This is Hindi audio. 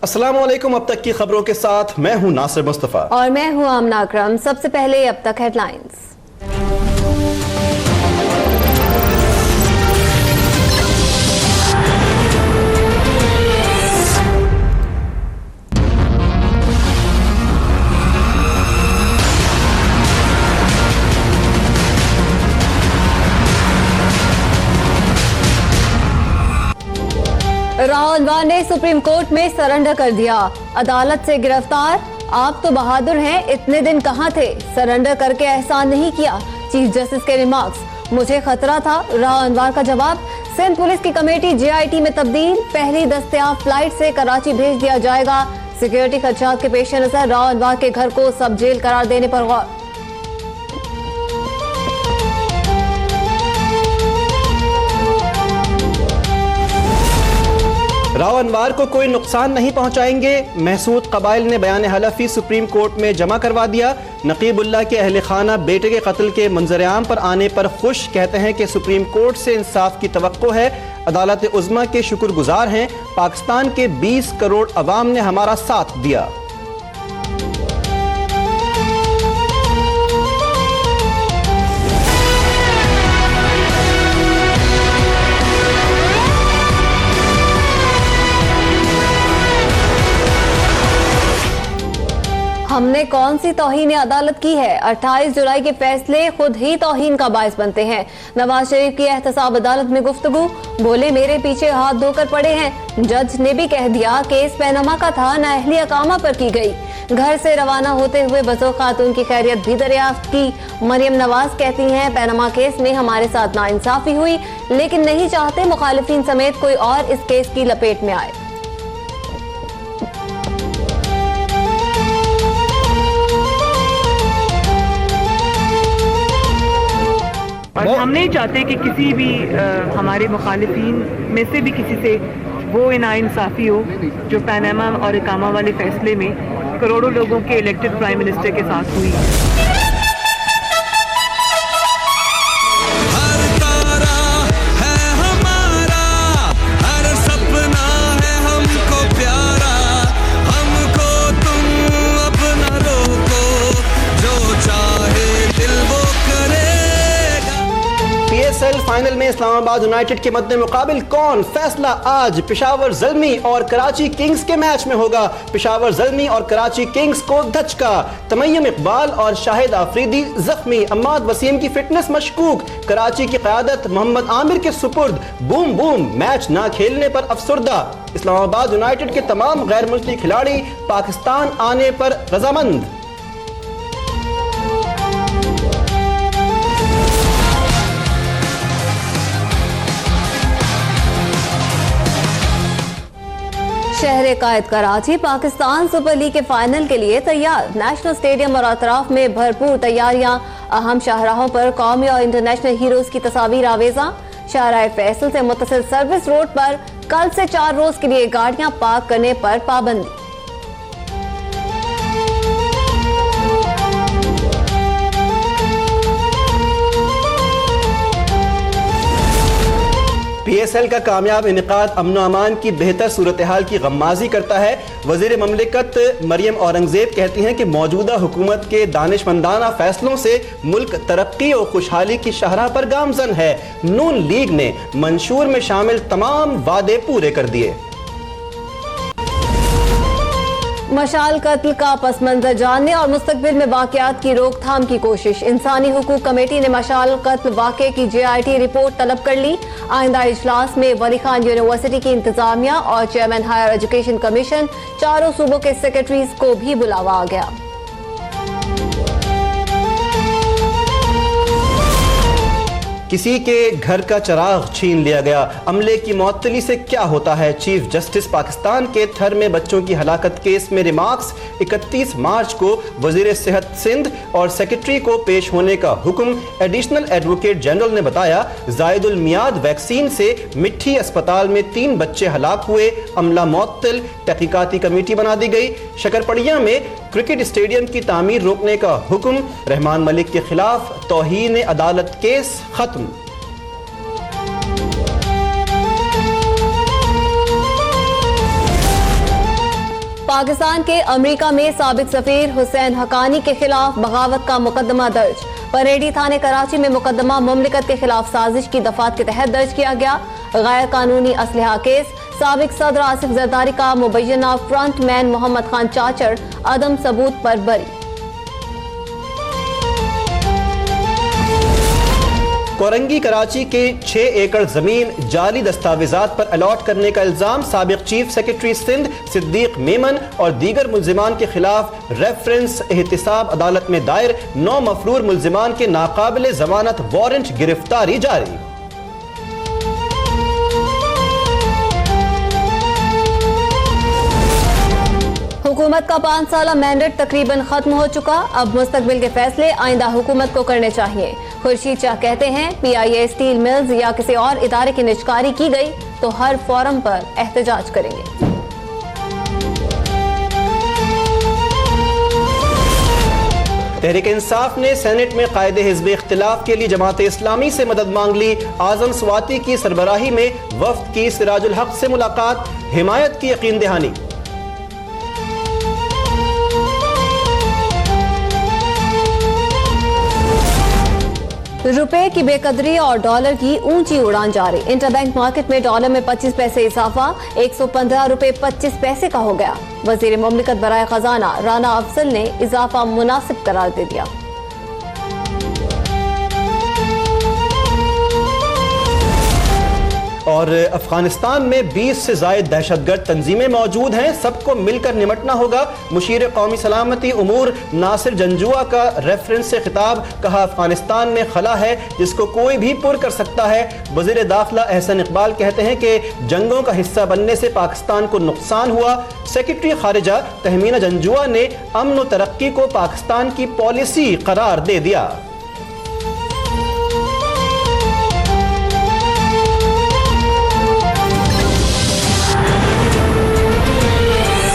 अस्सलाम वालेकुम। अब तक की खबरों के साथ मैं हूं नासिर मुस्तफा और मैं हूं आमना अकरम। सबसे पहले अब तक हेडलाइंस। राहुल अनवर ने सुप्रीम कोर्ट में सरेंडर कर दिया। अदालत से गिरफ्तार। आप तो बहादुर हैं, इतने दिन कहां थे? सरेंडर करके एहसान नहीं किया। चीफ जस्टिस के रिमार्क्स। मुझे खतरा था, राहुल अनवर का जवाब। सिंध पुलिस की कमेटी JIT में तब्दील। पहली दस्तयाब फ्लाइट से कराची भेज दिया जाएगा। सिक्योरिटी खदशात के पेश नजर राहुल अनवर के घर को सब जेल करार देने पर गौर। राव अनवर को कोई नुकसान नहीं पहुंचाएंगे। महसूद कबाइल ने बयान हलफी सुप्रीम कोर्ट में जमा करवा दिया। नकीबुल्लाह के अहल खाना बेटे के कत्ल के मंजर-ए-आम पर आने पर खुश, कहते हैं कि सुप्रीम कोर्ट से इंसाफ की तवक्को है। अदालत उज़्मा के शुक्रगुजार हैं। पाकिस्तान के 20 करोड़ अवाम ने हमारा साथ दिया। हमने कौन सी तौहीन अदालत की है? 28 जुलाई के फैसले खुद ही तौहीन का बायस बनते हैं। नवाज शरीफ की एहतसाब अदालत में गुफ्तगू। बोले मेरे पीछे हाथ धोकर पड़े हैं। जज ने भी कह दिया केस पैनमा का था, नाअहली अकामा पर की गई। घर से रवाना होते हुए बसो खातून की खैरियत भी दरियाफ्त की। मरियम नवाज कहती हैं पैनमा केस में हमारे साथ नाइंसाफी हुई, लेकिन नहीं चाहते मुखालिफिन समेत कोई और इस केस की लपेट में आए। और हम नहीं चाहते कि किसी भी हमारे मुखालिफिन में से भी किसी से वो नाइंसाफी हो जो पैनामा और इकामा वाले फैसले में करोड़ों लोगों के इलेक्टेड प्राइम मिनिस्टर के साथ हुई। फाइनल में इस्लामाबाद यूनाइटेड के मद्दे मुकाबिल कौन? फैसला आज पेशावर ज़ल्मी और कराची किंग्स के मैच में होगा। पेशावर ज़ल्मी और कराची किंग्स को धचका। तमय्यम इकबाल और शाहिद आफरीदी जख्मी। अम्माद वसीम की फिटनेस मशकूक। कराची की क़यादत मोहम्मद आमिर के सुपुर्द। बूम बूम, मैच ना खेलने पर अफसुर्दा। इस्लामाबाद यूनाइटेड के तमाम गैर मुल्की खिलाड़ी पाकिस्तान आने पर रजामंद। शहर कायद कराची पाकिस्तान सुपर लीग के फाइनल के लिए तैयार। नेशनल स्टेडियम और अतराफ में भरपूर तैयारियां। अहम शाहराहों पर कौमी और इंटरनेशनल हीरोज की तस्वीर आवेजा। शाहराह फैसल से मुत्तसिल सर्विस रोड पर कल से 4 रोज के लिए गाड़ियां पार्क करने पर पाबंदी। PSL का कामयाब इनेकाद अमन अमान की बेहतर सूरत हाल की गम्माजी करता है। वज़ीर ममलिकत मरियम औरंगजेब कहती हैं कि मौजूदा हुकूमत के दानिशमंदाना फैसलों से मुल्क तरक्की और खुशहाली की शहरा पर गामजन है। नून लीग ने मंशूर में शामिल तमाम वादे पूरे कर दिए। मशाल कत्ल का पस मंजर जानने और मुस्तकबिल में वाकयात की रोकथाम की कोशिश। इंसानी हुकूक कमेटी ने मशाल कत्ल वाक़े की JIT रिपोर्ट तलब कर ली। आइंदा इजलास में वली खान यूनिवर्सिटी की इंतजामिया और चेयरमैन हायर एजुकेशन कमीशन, चारों सूबों के सेक्रेटरीज को भी बुलावा आ गया। किसी के घर का चराग छीन लिया गया। अमले की मअतली से क्या होता है? चीफ जस्टिस पाकिस्तान के थर में बच्चों की हलाकत केस में रिमार्क्स। 31 मार्च को वजीर सेहत सिंध और सेक्रेटरी को पेश होने का हुक्म। एडिशनल एडवोकेट जनरल ने बताया जायदुल मियाद वैक्सीन से मिट्ठी अस्पताल में 3 बच्चे हलाक हुए। अमला मुअत्तल। तहकीकाती कमेटी बना दी गई। शकरपड़िया में क्रिकेट स्टेडियम की तामीर रोकने का हुक्म। रहमान मलिक के खिलाफ तौहीन अदालत केस खत्म। पाकिस्तान के अमेरिका में साबिक सफीर हुसैन हकानी के खिलाफ बगावत का मुकदमा दर्ज। परेडी थाने कराची में मुकदमा मुमलिकत के खिलाफ साजिश की दफात के तहत दर्ज किया गया। गैर कानूनी असलहा केस। साबिक सदर आसिफ जरदारी का मुबैना फ्रंट मैन मोहम्मद खान चाचर अदम सबूत पर बरी। कोरंगी कराची के 6 एकड़ जमीन जाली दस्तावेजात पर अलॉट करने का इल्जाम। साबिक चीफ सेक्रेटरी सिंध सिद्दीक मेमन और दीगर मुल्जिमान के खिलाफ रेफरेंस एहतिसाब अदालत में दायर। 9 मफरूर मुल्जिमान के नाकाबिल जमानत वारंट गिरफ्तारी जारी। हुकूमत का 5 साला मैंडेट तकरीबन खत्म हो चुका। अब मुस्तकबिल के फैसले आइंदा हुकूमत को करने चाहिए। खुर्शीद शाह कहते हैं PIA स्टील मिल्स या किसी और इदारे की निजकारी की गई तो हर फोरम पर एहतजाज करेंगे। तहरीक इंसाफ ने सेनेट में कायदे हिज़्ब इख्तिलाफ के लिए जमात इस्लामी से मदद मांग ली। आजम स्वाति की सरबराही में वफ्द की सिराजुल हक से मुलाकात। हिमायत की यकीन दहानी। रुपए की बेकदरी और डॉलर की ऊंची उड़ान जारी। इंटरबैंक मार्केट में डॉलर में 25 पैसे इजाफा 115 रुपए 25 पैसे का हो गया। वजीर मुमलिकत बराए खजाना राना अफजल ने इजाफा मुनासिब करार दे दिया। और अफगानिस्तान में 20 से ज्यादा दहशतगर्द तंजीमें मौजूद हैं, सबको मिलकर निमटना होगा। मुशीर कौमी सलामती उमूर नासिर जंजुआ का रेफरेंस से खिताब। कहा अफगानिस्तान में खला है जिसको कोई भी पुर कर सकता है। वजीर दाखिला एहसन इकबाल कहते हैं कि जंगों का हिस्सा बनने से पाकिस्तान को नुकसान हुआ। सेक्रेटरी खारिजा तहमीना जंजुआ ने अमन व तरक्की को पाकिस्तान की पॉलिसी करार दे दिया।